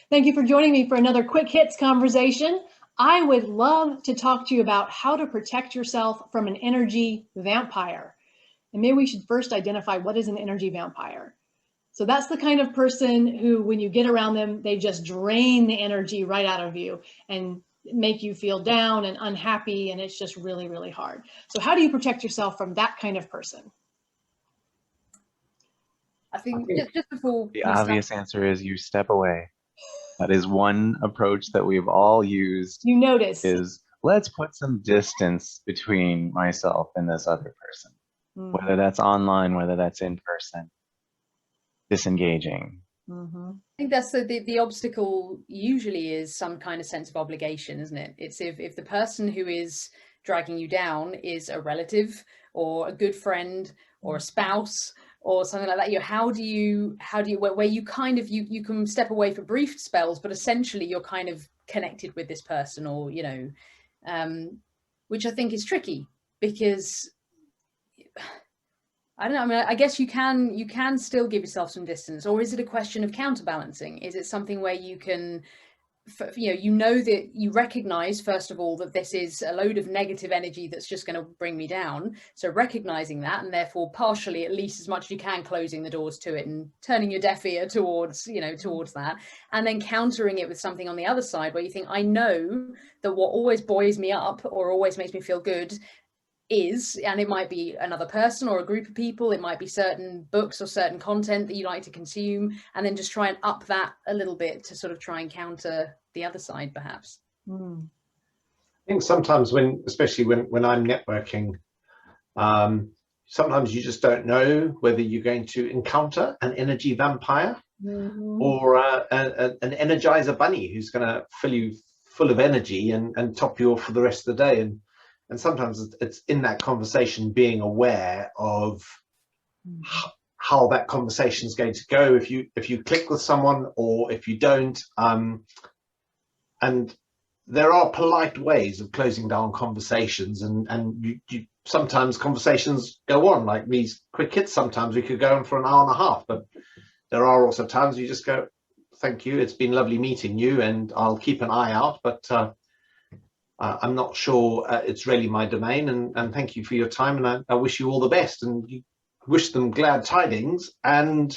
Thank you for joining me for another quick hits conversation. I would love to talk to you about how to protect yourself from an energy vampire. And maybe we should first identify what is an energy vampire. So that's the kind of person who, when you get around them, they just drain the energy right out of you and make you feel down and unhappy. And it's just really, really hard. So how do you protect yourself from that kind of person? I think just before the obvious answer is you step away. That is one approach that we've all used. You notice. Is let's put some distance between myself and this other person, whether that's online, whether that's in person. Disengaging. I think that's the obstacle usually is some kind of sense of obligation, isn't it? It's if the person who is dragging you down is a relative or a good friend or a spouse or something like that. How do you where you kind of you can step away for brief spells, but essentially you're kind of connected with this person, or which I think is tricky because I don't know. I mean, I guess you can still give yourself some distance, or is it a question of counterbalancing? Is it something where you can, that you recognize, first of all, that this is a load of negative energy that's just going to bring me down. So recognizing that, and therefore partially, at least as much as you can, closing the doors to it and turning your deaf ear towards that, and then countering it with something on the other side where you think, I know that what always buoys me up or always makes me feel good and it might be another person or a group of people, it might be certain books or certain content that you like to consume, and then just try and up that a little bit to sort of try and counter the other side, perhaps. I think sometimes especially when I'm networking, sometimes you just don't know whether you're going to encounter an energy vampire or an energizer bunny who's going to fill you full of energy and top you off for the rest of the day. And sometimes it's in that conversation being aware of how that conversation is going to go, if you click with someone or if you don't. And there are polite ways of closing down conversations, and you sometimes conversations go on like these quick hits. Sometimes we could go on for an hour and a half, but there are also times you just go, thank you, it's been lovely meeting you, and I'll keep an eye out, but I'm not sure it's really my domain, and thank you for your time, and I wish you all the best, and you wish them glad tidings and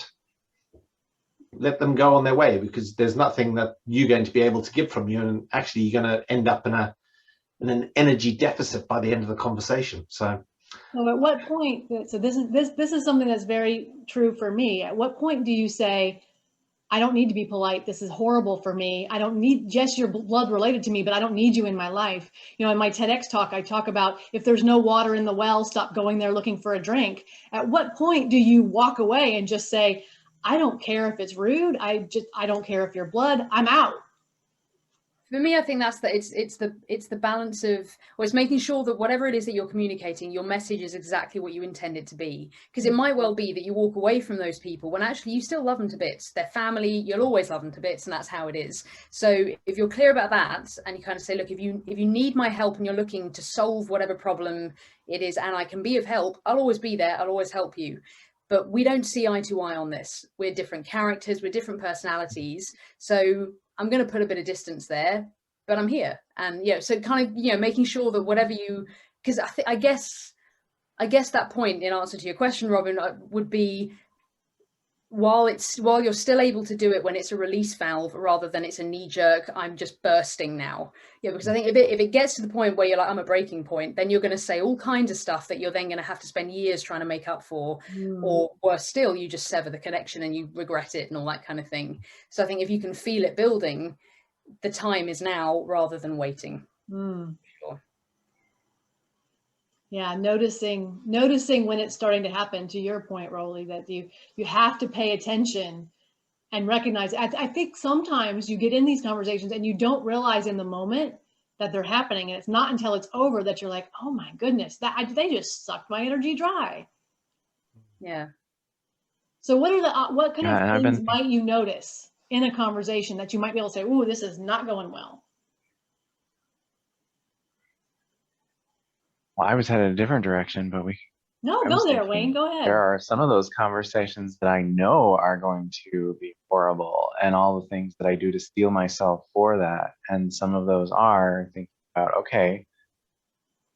let them go on their way, because there's nothing that you're going to be able to give from you, and actually you're going to end up in an energy deficit by the end of the conversation. So at what point, so this is something that's very true for me, at what point do you say, I don't need to be polite. This is horrible for me. I don't need just your blood related to me, but I don't need you in my life. In my TEDx talk, I talk about if there's no water in the well, stop going there looking for a drink. At what point do you walk away and just say, I don't care if it's rude. I don't care if you're blood. I'm out. For me, I think that's it's the balance of, or it's making sure that whatever it is that you're communicating, your message is exactly what you intend it to be. Because it might well be that you walk away from those people when actually you still love them to bits. They're family, you'll always love them to bits, and that's how it is. So if you're clear about that, and you kind of say, look, if you need my help and you're looking to solve whatever problem it is, and I can be of help, I'll always be there, I'll always help you. But we don't see eye to eye on this. We're different characters, we're different personalities. So I'm going to put a bit of distance there, but I'm here. And so kind of, making sure that whatever because I guess that point, in answer to your question, Robyn, would be, while you're still able to do it when it's a release valve rather than it's a knee-jerk, I'm just bursting now. Because I think if it gets to the point where you're like, I'm a breaking point, then you're going to say all kinds of stuff that you're then going to have to spend years trying to make up for, or worse still, you just sever the connection and you regret it and all that kind of thing. So I think if you can feel it building, the time is now rather than waiting. Sure. Yeah, noticing when it's starting to happen, to your point, Rowley, that you have to pay attention and recognize. I think sometimes you get in these conversations and you don't realize in the moment that they're happening, and it's not until it's over that you're like, oh my goodness, they just sucked my energy dry. Yeah. So what kind of things might you notice in a conversation that you might be able to say, ooh, this is not going well? Well, I was headed a different direction, but we No, I go was there, thinking Wayne. Go ahead. there are some of those conversations that I know are going to be horrible, and all the things that I do to steel myself for that. And some of those are thinking about, okay,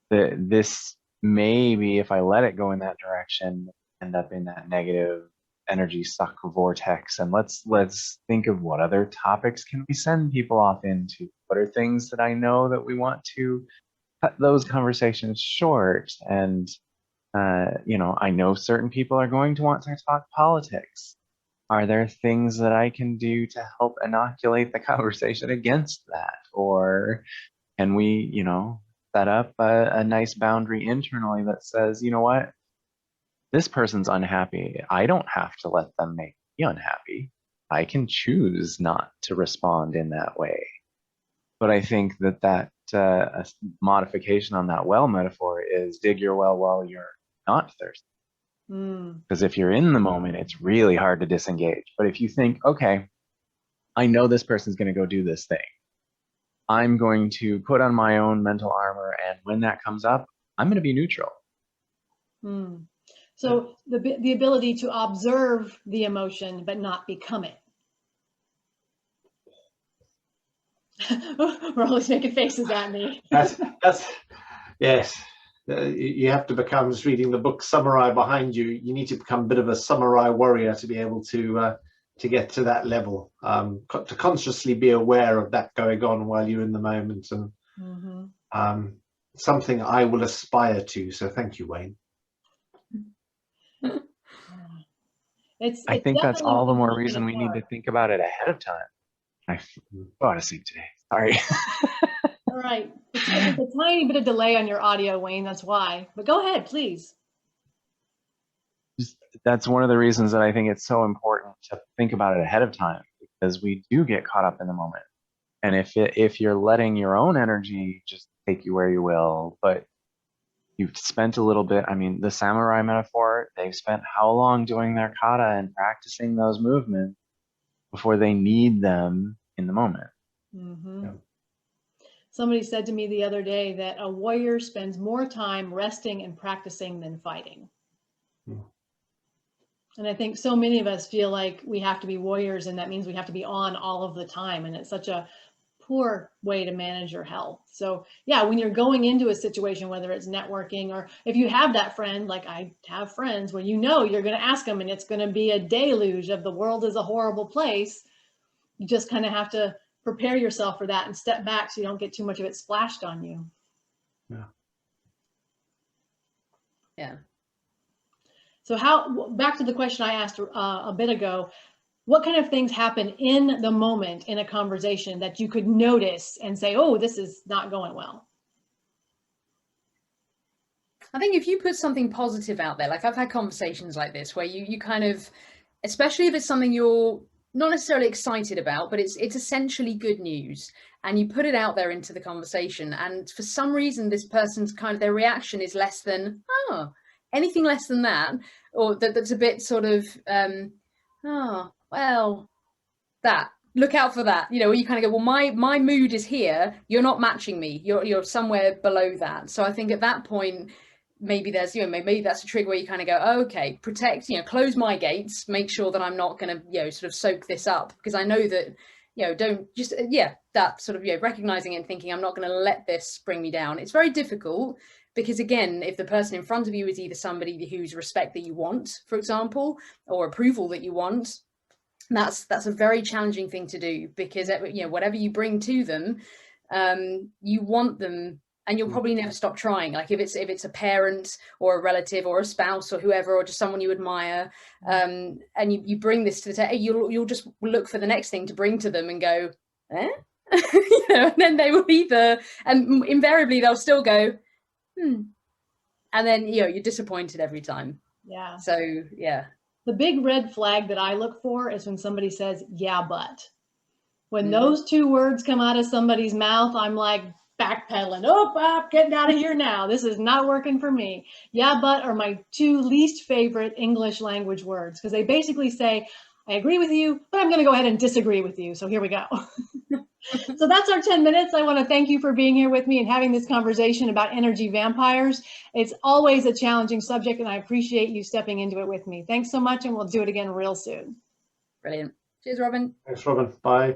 this maybe if I let it go in that direction, end up in that negative energy suck vortex. And let's think of what other topics can we send people off into? What are things that I know that we want to cut those conversations short? And I know certain people are going to want to talk politics. Are there things that I can do to help inoculate the conversation against that? Or can we, set up a nice boundary internally that says, you know what, this person's unhappy. I don't have to let them make me unhappy. I can choose not to respond in that way. But I think that a modification on that well metaphor is dig your well while you're not thirsty. Because if you're in the moment, it's really hard to disengage. But if you think, okay, I know this person's going to go do this thing. I'm going to put on my own mental armor, and when that comes up, I'm going to be neutral. So the ability to observe the emotion but not become it. Rowley's making faces at me. That's yes. You have to become, just reading the book Samurai behind you, you need to become a bit of a samurai warrior to be able to get to that level, to consciously be aware of that going on while you're in the moment, and something I will aspire to. So thank you, Wayne. I think that's all the more reason we need to think about it ahead of time. I got to sleep today. Sorry. All right. It's a tiny bit of delay on your audio, Wayne. That's why. But go ahead, please. That's one of the reasons that I think it's so important to think about it ahead of time, because we do get caught up in the moment. And if you're letting your own energy just take you where you will, but you've spent a little bit, I mean, the samurai metaphor, they've spent how long doing their kata and practicing those movements before they need them in the moment. Yeah. Somebody said to me the other day that a warrior spends more time resting and practicing than fighting. And I think so many of us feel like we have to be warriors, and that means we have to be on all of the time. And it's such a poor way to manage your health. So yeah, when you're going into a situation, whether it's networking, or if you have that friend, like I have friends where you're going to ask them and it's going to be a deluge of the world is a horrible place, you just kind of have to prepare yourself for that and step back so you don't get too much of it splashed on you. Yeah. So back to the question I asked a bit ago, what kind of things happen in the moment in a conversation that you could notice and say, oh, this is not going well? I think if you put something positive out there, like I've had conversations like this where you kind of, especially if it's something you're not necessarily excited about, but it's essentially good news, and you put it out there into the conversation, and for some reason this person's their reaction is less than, oh, anything less than that, or that's a bit sort of, oh, well, that, look out for that, where you kind of go, well, my mood is here, you're not matching me, you're somewhere below that. So I think at that point, maybe there's, maybe that's a trigger where you kind of go, oh, okay, protect, close my gates, make sure that I'm not going to, sort of soak this up, because I know that, don't just, that sort of, recognizing it and thinking, I'm not going to let this bring me down. It's very difficult, because again, if the person in front of you is either somebody whose respect that you want, for example, or approval that you want, that's a very challenging thing to do, because whatever you bring to them, you want them, and you'll probably never stop trying. Like if it's a parent or a relative or a spouse or whoever, or just someone you admire, and you bring this to the table, you'll just look for the next thing to bring to them and go, eh? And then they will either, and invariably they'll still go, and then you're disappointed every time. Yeah. So yeah. The big red flag that I look for is when somebody says, yeah, but. When those two words come out of somebody's mouth, I'm like backpedaling. Oh, I'm getting out of here now. This is not working for me. Yeah, but are my two least favorite English language words, because they basically say, I agree with you, but I'm going to go ahead and disagree with you. So here we go. So that's our 10 minutes. I want to thank you for being here with me and having this conversation about energy vampires. It's always a challenging subject, and I appreciate you stepping into it with me. Thanks so much, and we'll do it again real soon. Brilliant. Cheers, Robyn. Thanks, Robyn. Bye.